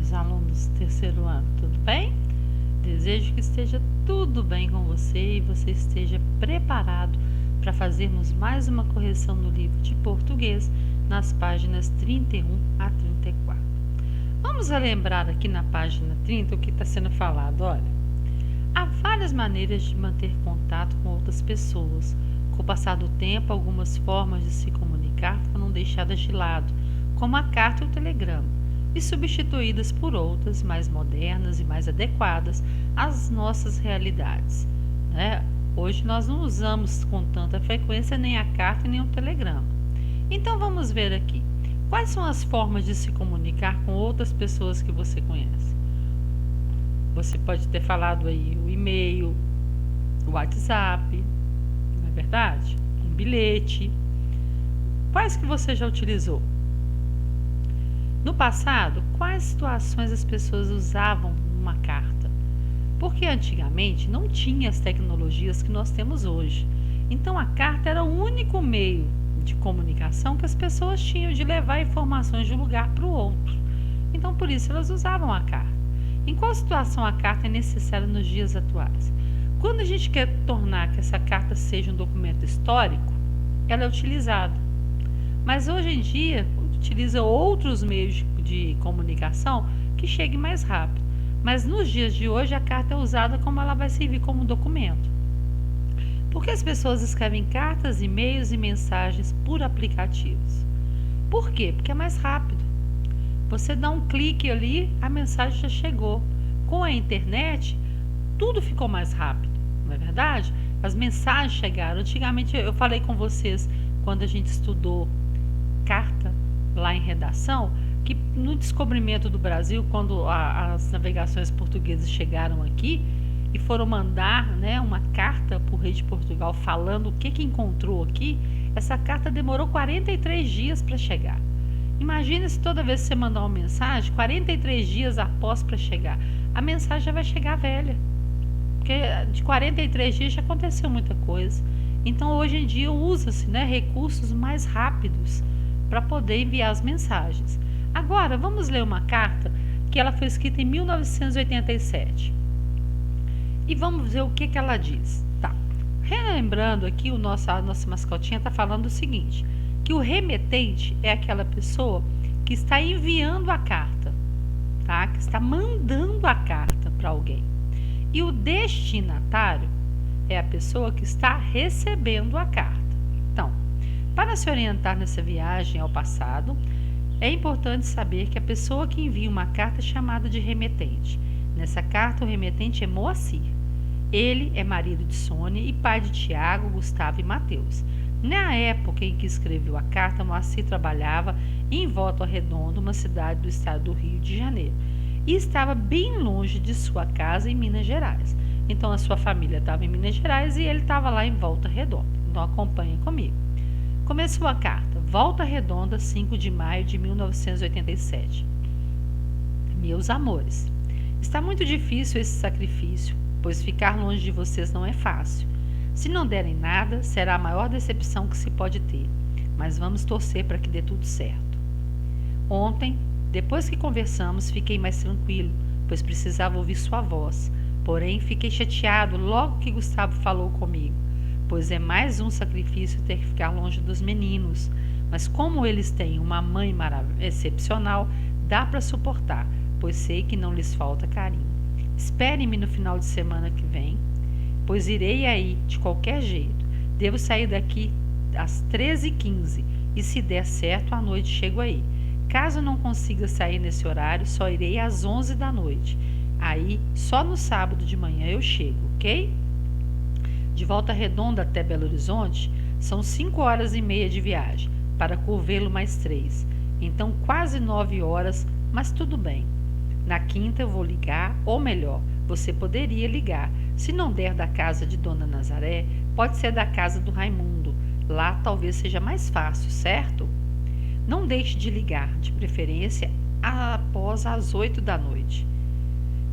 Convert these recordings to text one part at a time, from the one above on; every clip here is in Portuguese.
queridos alunos do terceiro ano, tudo bem? Desejo que esteja tudo bem com você e você esteja preparado para fazermos mais uma correção no livro de português nas páginas 31 a 34. Vamos relembrar aqui na página 30 o que está sendo falado. Olha, há várias maneiras de manter contato com outras pessoas. Com o passar do tempo, algumas formas de se comunicar foram deixadas de lado, como a carta e o telegrama, e substituídas por outras mais modernas e mais adequadas às nossas realidades, né? Hoje nós não usamos com tanta frequência nem a carta nem o telegrama. Então vamos ver aqui. Quais são as formas de se comunicar com outras pessoas que você conhece? Você pode ter falado aí o e-mail, o WhatsApp, não é verdade? Um bilhete. Quais que você já utilizou? No passado, quais situações as pessoas usavam uma carta? Porque antigamente não tinha as tecnologias que nós temos hoje. Então a carta era o único meio de comunicação que as pessoas tinham de levar informações de um lugar para o outro. Então por isso elas usavam a carta. Em qual situação a carta é necessária nos dias atuais? Quando a gente quer tornar que essa carta seja um documento histórico, ela é utilizada. Mas hoje em dia utiliza outros meios de comunicação que cheguem mais rápido. Mas nos dias de hoje a carta é usada como ela vai servir como documento. Por que as pessoas escrevem cartas, e-mails e mensagens por aplicativos? Por quê? Porque é mais rápido. Você dá um clique ali, a mensagem já chegou. Com a internet, tudo ficou mais rápido, não é verdade? As mensagens chegaram. Antigamente eu falei com vocês, quando a gente estudou carta lá em redação, que no descobrimento do Brasil, quando as navegações portuguesas chegaram aqui e foram mandar, né, uma carta para o rei de Portugal falando o que encontrou aqui, essa carta demorou 43 dias para chegar. Imagina se toda vez que você mandar uma mensagem, 43 dias após para chegar, a mensagem já vai chegar velha. Porque de 43 dias já aconteceu muita coisa. Então hoje em dia usa-se, né, recursos mais rápidos para poder enviar as mensagens. Agora, vamos ler uma carta que ela foi escrita em 1987. E vamos ver o que ela diz. Tá. Relembrando aqui, a nossa mascotinha está falando o seguinte, que o remetente é aquela pessoa que está enviando a carta, tá? Que está mandando a carta para alguém. E o destinatário é a pessoa que está recebendo a carta. Então, para se orientar nessa viagem ao passado, é importante saber que a pessoa que envia uma carta é chamada de remetente. Nessa carta, o remetente é Moacir. Ele é marido de Sônia e pai de Tiago, Gustavo e Mateus. Na época em que escreveu a carta, Moacir trabalhava em Volta Redonda, uma cidade do estado do Rio de Janeiro, e estava bem longe de sua casa em Minas Gerais. Então a sua família estava em Minas Gerais e ele estava lá em Volta Redonda. Então acompanha comigo. Começou a carta, Volta Redonda, 5 de maio de 1987. Meus amores, está muito difícil esse sacrifício, pois ficar longe de vocês não é fácil. Se não derem nada, será a maior decepção que se pode ter, mas vamos torcer para que dê tudo certo. Ontem, depois que conversamos, fiquei mais tranquilo, pois precisava ouvir sua voz. Porém, fiquei chateado logo que Gustavo falou comigo, pois é mais um sacrifício ter que ficar longe dos meninos. Mas como eles têm uma mãe excepcional, dá para suportar, pois sei que não lhes falta carinho. Espere-me no final de semana que vem, pois irei aí de qualquer jeito. Devo sair daqui às 13h15 e se der certo, à noite chego aí. Caso não consiga sair nesse horário, só irei às 11 da noite. Aí, só no sábado de manhã eu chego, ok? De Volta Redonda até Belo Horizonte, são 5h30 de viagem, para Curvelo mais 3. Então, quase 9 horas, mas tudo bem. Na quinta eu vou ligar, ou melhor, você poderia ligar. Se não der da casa de Dona Nazaré, pode ser da casa do Raimundo. Lá talvez seja mais fácil, certo? Não deixe de ligar, de preferência após as 8 da noite.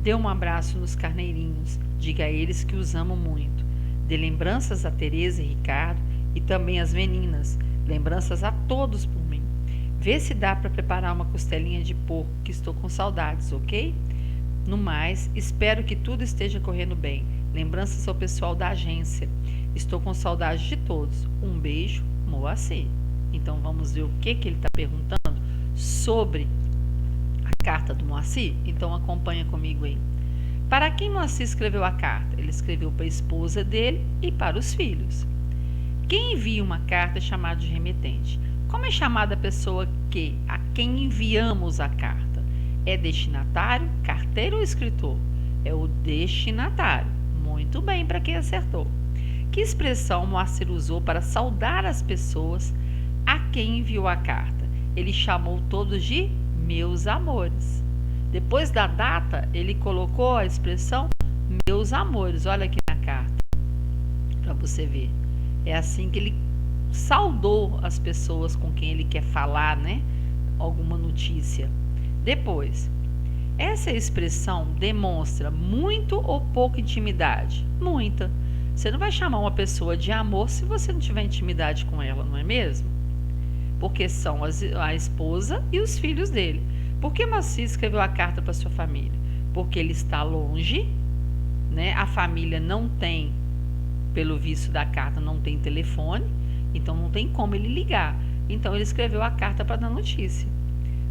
Dê um abraço nos carneirinhos, diga a eles que os amo muito. Dê lembranças a Tereza e Ricardo e também às meninas, lembranças a todos por mim. Vê se dá para preparar uma costelinha de porco, que estou com saudades, ok? No mais, espero que tudo esteja correndo bem. Lembranças ao pessoal da agência. Estou com saudade de todos. Um beijo, Moacir. Então vamos ver o que ele está perguntando sobre a carta do Moacir? Então acompanha comigo aí. Para quem Moacir escreveu a carta? Ele escreveu para a esposa dele e para os filhos. Quem envia uma carta é chamado de remetente. Como é chamada a pessoa a quem enviamos a carta? É destinatário, carteiro ou escritor? É o destinatário. Muito bem, para quem acertou. Que expressão Moacir usou para saudar as pessoas a quem enviou a carta? Ele chamou todos de meus amores. Depois da data, ele colocou a expressão meus amores. Olha aqui na carta, para você ver. É assim que ele saudou as pessoas com quem ele quer falar, né? Alguma notícia. Depois, essa expressão demonstra muito ou pouca intimidade? Muita. Você não vai chamar uma pessoa de amor se você não tiver intimidade com ela, não é mesmo? Porque são a esposa e os filhos dele. Por que Moacir escreveu a carta para sua família? Porque ele está longe, né? A família não tem, pelo visto da carta, não tem telefone, então não tem como ele ligar. Então ele escreveu a carta para dar notícia.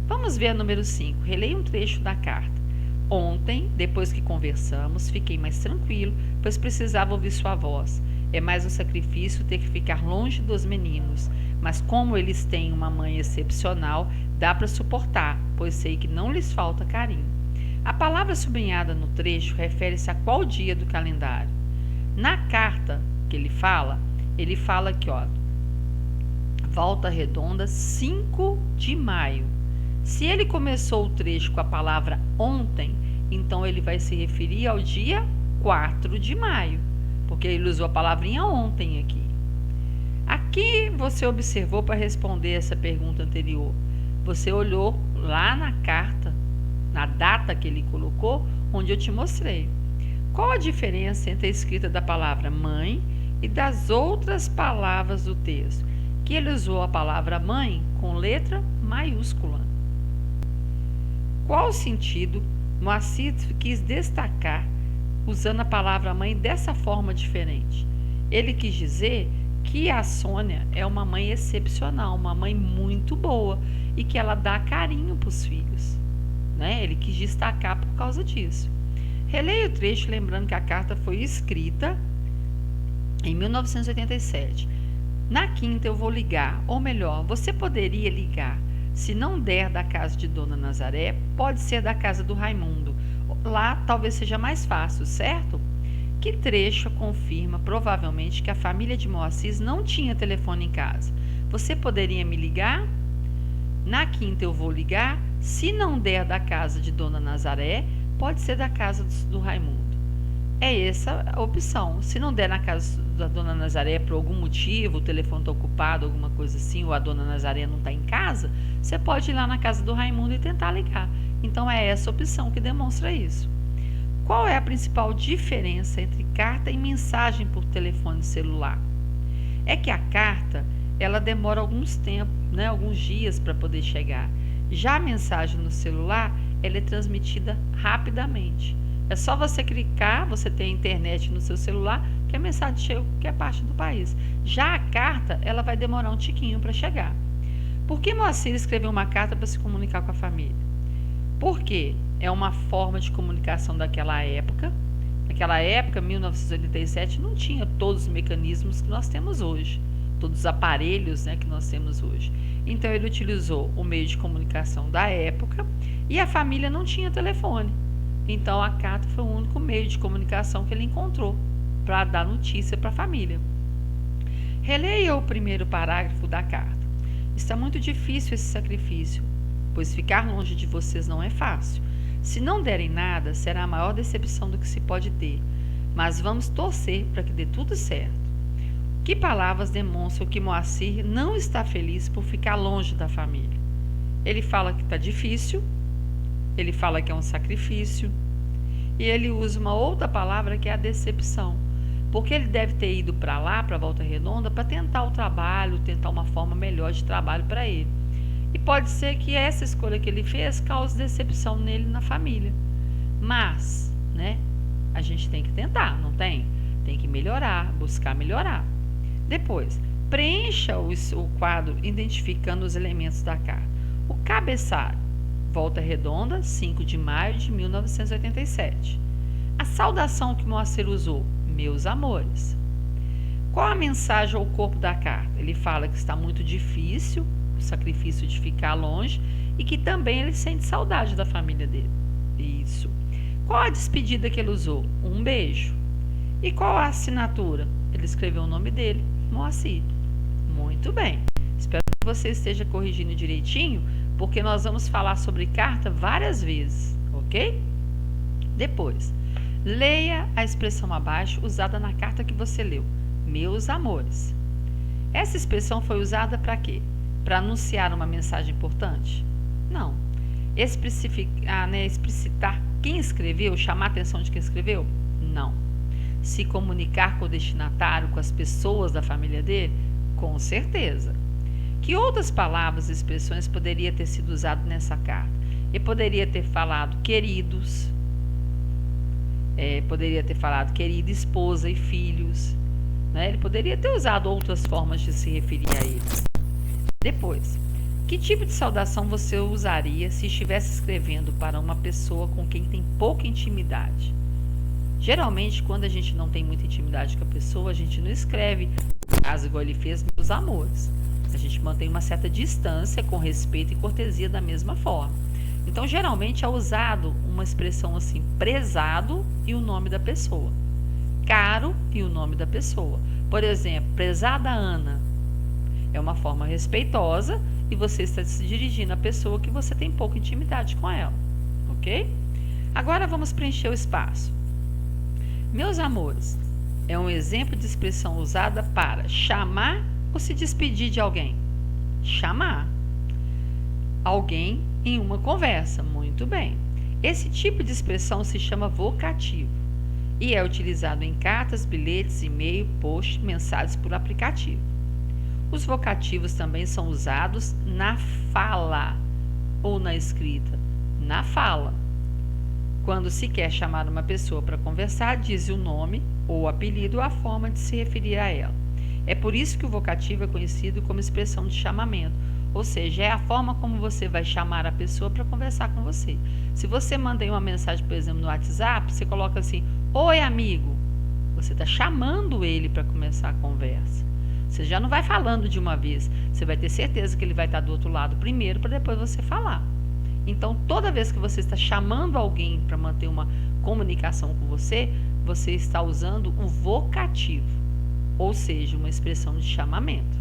Vamos ver a número 5. Releia um trecho da carta. Ontem, depois que conversamos, fiquei mais tranquilo, pois precisava ouvir sua voz. É mais um sacrifício ter que ficar longe dos meninos, mas como eles têm uma mãe excepcional, dá para suportar, pois sei que não lhes falta carinho. A palavra sublinhada no trecho refere-se a qual dia do calendário? Na carta que ele fala aqui, ó, Volta Redonda, 5 de maio. Se ele começou o trecho com a palavra ontem, então ele vai se referir ao dia 4 de maio, porque ele usou a palavrinha ontem aqui. Aqui você observou para responder essa pergunta anterior. Você olhou lá na carta, na data que ele colocou, onde eu te mostrei. Qual a diferença entre a escrita da palavra mãe e das outras palavras do texto? Que ele usou a palavra mãe com letra maiúscula. Qual o sentido Moacir quis destacar usando a palavra mãe dessa forma diferente? Ele quis dizer que a Sônia é uma mãe excepcional, uma mãe muito boa e que ela dá carinho para os filhos, né? Ele quis destacar por causa disso. Releia o trecho lembrando que a carta foi escrita em 1987. Na quinta eu vou ligar, ou melhor, você poderia ligar. Se não der da casa de Dona Nazaré, pode ser da casa do Raimundo. Lá talvez seja mais fácil, certo? Que trecho confirma provavelmente que a família de Moacir não tinha telefone em casa. Você poderia me ligar? Na quinta eu vou ligar. Se não der da casa de Dona Nazaré, pode ser da casa do Raimundo. É essa a opção. Se não der na casa da Dona Nazaré por algum motivo, o telefone está ocupado, alguma coisa assim, ou a Dona Nazaré não está em casa, você pode ir lá na casa do Raimundo e tentar ligar. Então é essa opção que demonstra isso. Qual é a principal diferença entre carta e mensagem por telefone celular? É que a carta, ela demora alguns dias para poder chegar. Já a mensagem no celular, ela é transmitida rapidamente. É só você clicar, você tem internet no seu celular, que a mensagem chega a qualquer parte do país. Já a carta, ela vai demorar um tiquinho para chegar. Por que Moacir escreveu uma carta para se comunicar com a família? Porque é uma forma de comunicação daquela época. Naquela época, 1987, não tinha todos os mecanismos que nós temos hoje, todos os aparelhos, né, que nós temos hoje. Então ele utilizou o meio de comunicação da época e a família não tinha telefone. Então a carta foi o único meio de comunicação que ele encontrou para dar notícia para a família. Releia o primeiro parágrafo da carta. Está muito difícil esse sacrifício, pois ficar longe de vocês não é fácil. Se não derem nada, será a maior decepção do que se pode ter, mas vamos torcer para que dê tudo certo. Que palavras demonstram que Moacir não está feliz por ficar longe da família? Ele fala que está difícil, ele fala que é um sacrifício, e ele usa uma outra palavra que é a decepção, porque ele deve ter ido para lá, para Volta Redonda, para tentar o trabalho, tentar uma forma melhor de trabalho para ele. E pode ser que essa escolha que ele fez cause decepção nele e na família. Mas, né, a gente tem que tentar, não tem? Tem que melhorar, buscar melhorar. Depois, preencha o quadro identificando os elementos da carta. O cabeçalho, Volta Redonda, 5 de maio de 1987. A saudação que Moacir usou, meus amores. Qual a mensagem ao corpo da carta? Ele fala que está muito difícil o sacrifício de ficar longe e que também ele sente saudade da família dele. Isso. Qual a despedida que ele usou? Um beijo. E qual a assinatura? Ele escreveu o nome dele, Moacir. Muito bem. Espero que você esteja corrigindo direitinho, porque nós vamos falar sobre carta várias vezes, ok? Depois, leia a expressão abaixo usada na carta que você leu. Meus amores. Essa expressão foi usada para quê? Para anunciar uma mensagem importante? Não. Explicitar quem escreveu, chamar a atenção de quem escreveu? Não. Se comunicar com o destinatário, com as pessoas da família dele? Com certeza. Que outras palavras e expressões poderia ter sido usado nessa carta? Ele poderia ter falado queridos, poderia ter falado querida esposa e filhos, né? Ele poderia ter usado outras formas de se referir a eles. Depois, que tipo de saudação você usaria se estivesse escrevendo para uma pessoa com quem tem pouca intimidade? Geralmente, quando a gente não tem muita intimidade com a pessoa, a gente não escreve, caso igual ele fez, meus amores. A gente mantém uma certa distância com respeito e cortesia da mesma forma. Então, geralmente é usado uma expressão assim, prezado e o nome da pessoa. Caro e o nome da pessoa. Por exemplo, prezada Ana. É uma forma respeitosa e você está se dirigindo à pessoa que você tem pouca intimidade com ela. Ok? Agora vamos preencher o espaço. Meus amores, é um exemplo de expressão usada para chamar ou se despedir de alguém. Chamar alguém em uma conversa. Muito bem. Esse tipo de expressão se chama vocativo e é utilizado em cartas, bilhetes, e-mail, post, mensagens por aplicativo. Os vocativos também são usados na fala ou na escrita. Na fala. Quando se quer chamar uma pessoa para conversar, diz o nome ou o apelido ou a forma de se referir a ela. É por isso que o vocativo é conhecido como expressão de chamamento, ou seja, é a forma como você vai chamar a pessoa para conversar com você. Se você manda uma mensagem, por exemplo, no WhatsApp, você coloca assim, oi amigo, você está chamando ele para começar a conversa. Você já não vai falando de uma vez, você vai ter certeza que ele vai estar do outro lado primeiro para depois você falar. Então, toda vez que você está chamando alguém para manter uma comunicação com você, você está usando um vocativo, ou seja, uma expressão de chamamento.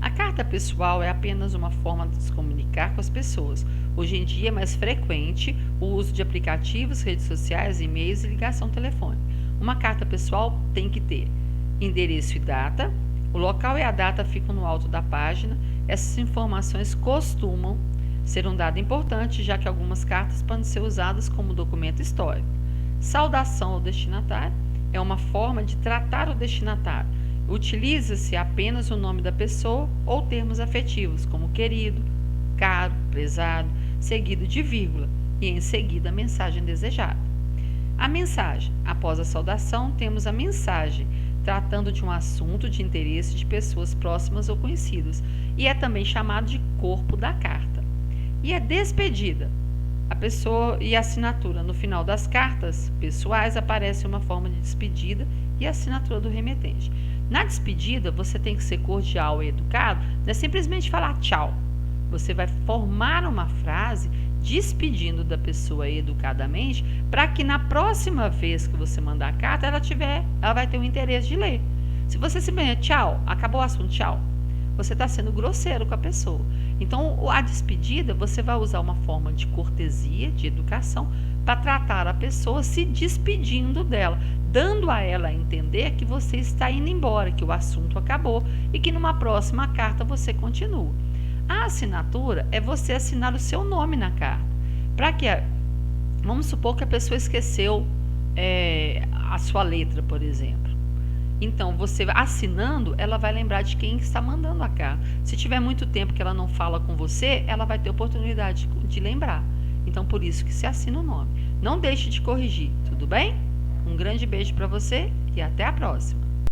A carta pessoal é apenas uma forma de se comunicar com as pessoas. Hoje em dia é mais frequente o uso de aplicativos, redes sociais, e-mails e ligação telefônica. Uma carta pessoal tem que ter endereço e data, o local e a data ficam no alto da página. Essas informações costumam ser um dado importante, já que algumas cartas podem ser usadas como documento histórico. Saudação ao destinatário é uma forma de tratar o destinatário. Utiliza-se apenas o nome da pessoa ou termos afetivos, como querido, caro, prezado, seguido de vírgula e em seguida a mensagem desejada. A mensagem. Após a saudação, temos a mensagem, tratando de um assunto de interesse de pessoas próximas ou conhecidas, e é também chamado de corpo da carta. E a despedida. A pessoa e a assinatura. No final das cartas pessoais aparece uma forma de despedida e a assinatura do remetente. Na despedida, você tem que ser cordial e educado, não é simplesmente falar tchau. Você vai formar uma frase despedindo da pessoa educadamente, para que na próxima vez que você mandar a carta, ela vai ter o interesse de ler. Se você simplesmente tchau, acabou o assunto, tchau, você está sendo grosseiro com a pessoa. Então, a despedida, você vai usar uma forma de cortesia, de educação, para tratar a pessoa se despedindo dela, dando a ela a entender que você está indo embora, que o assunto acabou e que numa próxima carta você continua. A assinatura é você assinar o seu nome na carta. Para que, vamos supor que a pessoa esqueceu a sua letra, por exemplo. Então, você assinando, ela vai lembrar de quem está mandando a carta. Se tiver muito tempo que ela não fala com você, ela vai ter oportunidade de lembrar. Então, por isso que se assina o nome. Não deixe de corrigir, tudo bem? Um grande beijo para você e até a próxima.